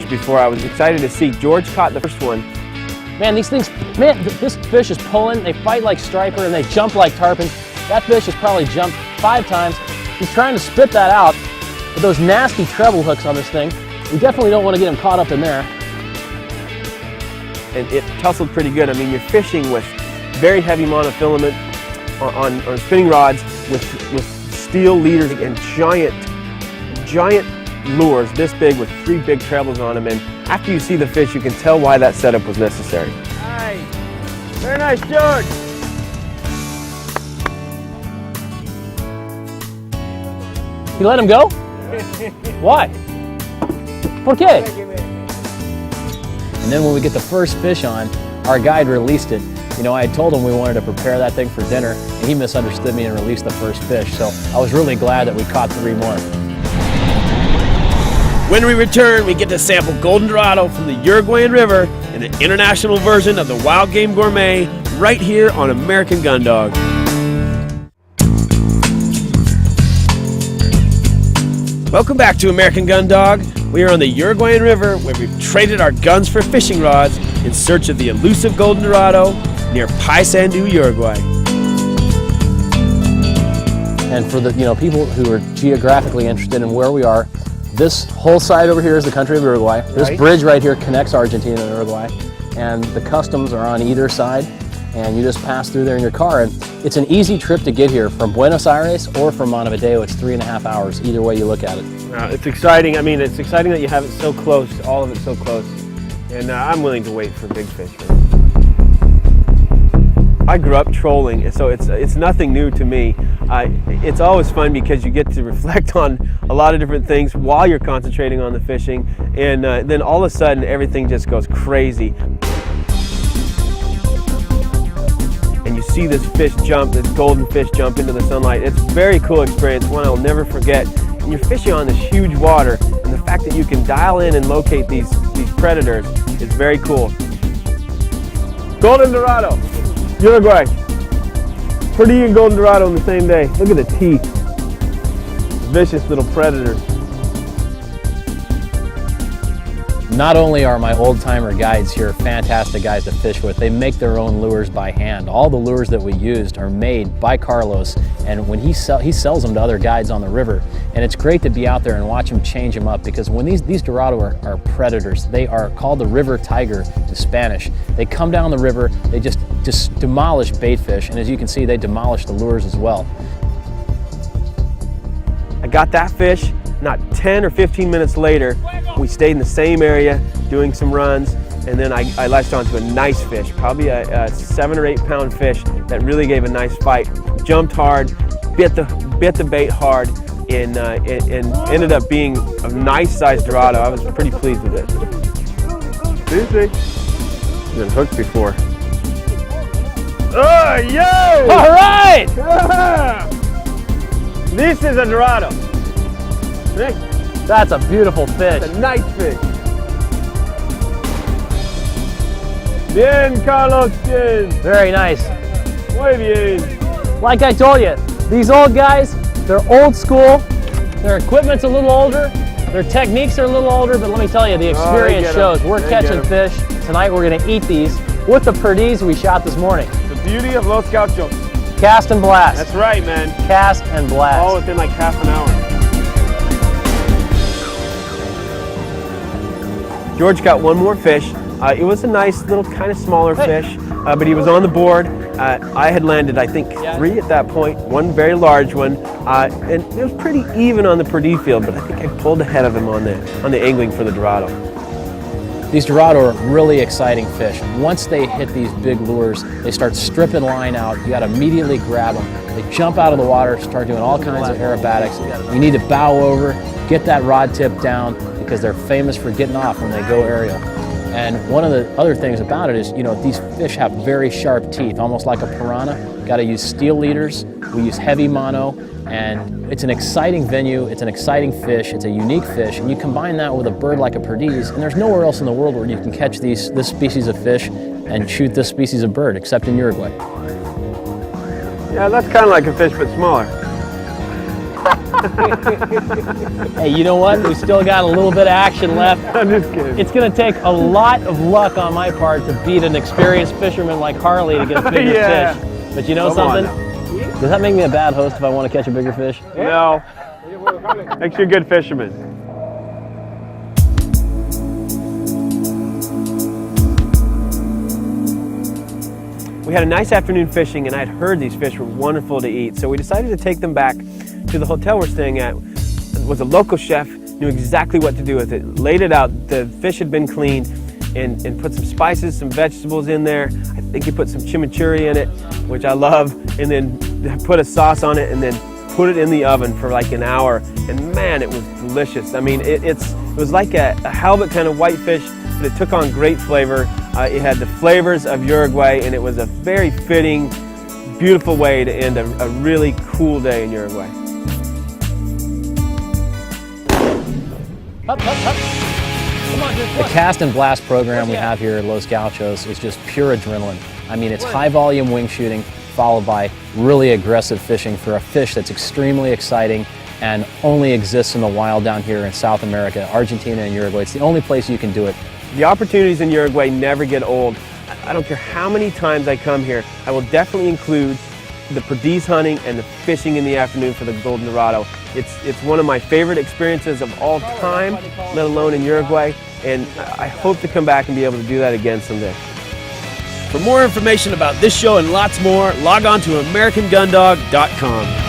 catch before. I was excited to see. George caught the first one. Man, these things, man, this fish is pulling. They fight like striper and they jump like tarpons. That fish has probably jumped 5 times. He's trying to spit that out with those nasty treble hooks on this thing. We definitely don't want to get him caught up in there. And it tussled pretty good. I mean, you're fishing with very heavy monofilament on spinning rods with steel leaders and giant lures this big with 3 big trebles on them. And after you see the fish, you can tell why that setup was necessary. Nice. Very nice, George. You let him go? Why? ¿Por qué? And then when we get the first fish on, our guide released it. You know, I had told him we wanted to prepare that thing for dinner, and he misunderstood me and released the first fish. So I was really glad that we caught 3 more. When we return, we get to sample Golden Dorado from the Uruguayan River in an international version of the Wild Game Gourmet right here on American Gun Dog. Welcome back to American Gun Dog. We are on the Uruguayan River where we've traded our guns for fishing rods in search of the elusive Golden Dorado near Paysandú, Uruguay. And for the people who are geographically interested in where we are, this whole side over here is the country of Uruguay. This bridge right here connects Argentina and Uruguay, and the customs are on either side, and you just pass through there in your car. And it's an easy trip to get here from Buenos Aires or from Montevideo. It's 3.5 hours, either way you look at it. It's exciting. I mean, it's exciting that you have it so close, all of it so close. And I'm willing to wait for big fish. I grew up trolling, so it's nothing new to me. It's always fun because you get to reflect on a lot of different things while you're concentrating on the fishing, and then all of a sudden everything just goes crazy. And you see this fish jump, this golden fish jump into the sunlight. It's a very cool experience, one I'll never forget. And you're fishing on this huge water, and the fact that you can dial in and locate these predators is very cool. Golden Dorado, Uruguay. Pretty and Golden Dorado on the same day. Look at the teeth. Vicious little predators. Not only are my old-timer guides here fantastic guys to fish with, they make their own lures by hand. All the lures that we used are made by Carlos, and when he sells them to other guides on the river. And it's great to be out there and watch him change them up, because when these Dorado are predators, they are called the river tiger to Spanish. They come down the river, they just demolish bait fish, and as you can see, they demolish the lures as well. I got that fish. Not 10 or 15 minutes later, we stayed in the same area doing some runs, and then I lashed onto a nice fish, probably a 7 or 8 pound fish that really gave a nice fight. Jumped hard, bit the bait hard, and ended up being a nice sized Dorado. I was pretty pleased with it. See? I've been hooked before. Oh, yo! All right! This is a Dorado. That's a beautiful fish. That's a nice fish. Bien, Carlos, bien. Very nice. Muy bien. Like I told you, these old guys, they're old school. Their equipment's a little older. Their techniques are a little older, but let me tell you, the experience shows. We're catching fish. Tonight we're gonna eat these with the perdiz we shot this morning. The beauty of Los Gauchos. Cast and blast. That's right, man. Cast and blast. All within like half an hour. George got one more fish. It was a nice little kind of smaller fish, but he was on the board. I had landed, I think, 3 at that point, one very large one, and it was pretty even on the perdiz field, but I think I pulled ahead of him on the angling for the Dorado. These Dorado are really exciting fish. Once they hit these big lures, they start stripping line out. You got to immediately grab them. They jump out of the water, start doing all kinds of aerobatics. You need to bow over, get that rod tip down, because they're famous for getting off when they go aerial. And one of the other things about it is, these fish have very sharp teeth, almost like a piranha. Got to use steel leaders. We use heavy mono, and it's an exciting venue. It's an exciting fish. It's a unique fish, and you combine that with a bird like a perdiz, and there's nowhere else in the world where you can catch this species of fish and shoot this species of bird, except in Uruguay. Yeah, that's kind of like a fish, but smaller. Hey, you know what? We still got a little bit of action left. I'm just kidding. It's going to take a lot of luck on my part to beat an experienced fisherman like Harley to get a bigger Yeah. fish. But you know Come on something? Does that make me a bad host if I want to catch a bigger fish? No. Makes you a good fisherman. We had a nice afternoon fishing, and I'd heard these fish were wonderful to eat, so we decided to take them back to the hotel we're staying at. It was a local chef, knew exactly what to do with it. Laid it out, the fish had been cleaned, and put some spices, some vegetables in there. I think he put some chimichurri in it, which I love, and then put a sauce on it, and then put it in the oven for like an hour, and man, it was delicious. I mean, it was like a halibut kind of whitefish, but it took on great flavor. It had the flavors of Uruguay, and it was a very fitting, beautiful way to end a really cool day in Uruguay. Up, up, up. Come on, the cast and blast program we have here at Los Gauchos is just pure adrenaline. I mean, it's high volume wing shooting followed by really aggressive fishing for a fish that's extremely exciting and only exists in the wild down here in South America, Argentina and Uruguay. It's the only place you can do it. The opportunities in Uruguay never get old. I don't care how many times I come here, I will definitely include the perdiz hunting and the fishing in the afternoon for the Golden Dorado. It's one of my favorite experiences of all time, let alone in Uruguay, and I hope to come back and be able to do that again someday. For more information about this show and lots more, log on to AmericanGunDog.com.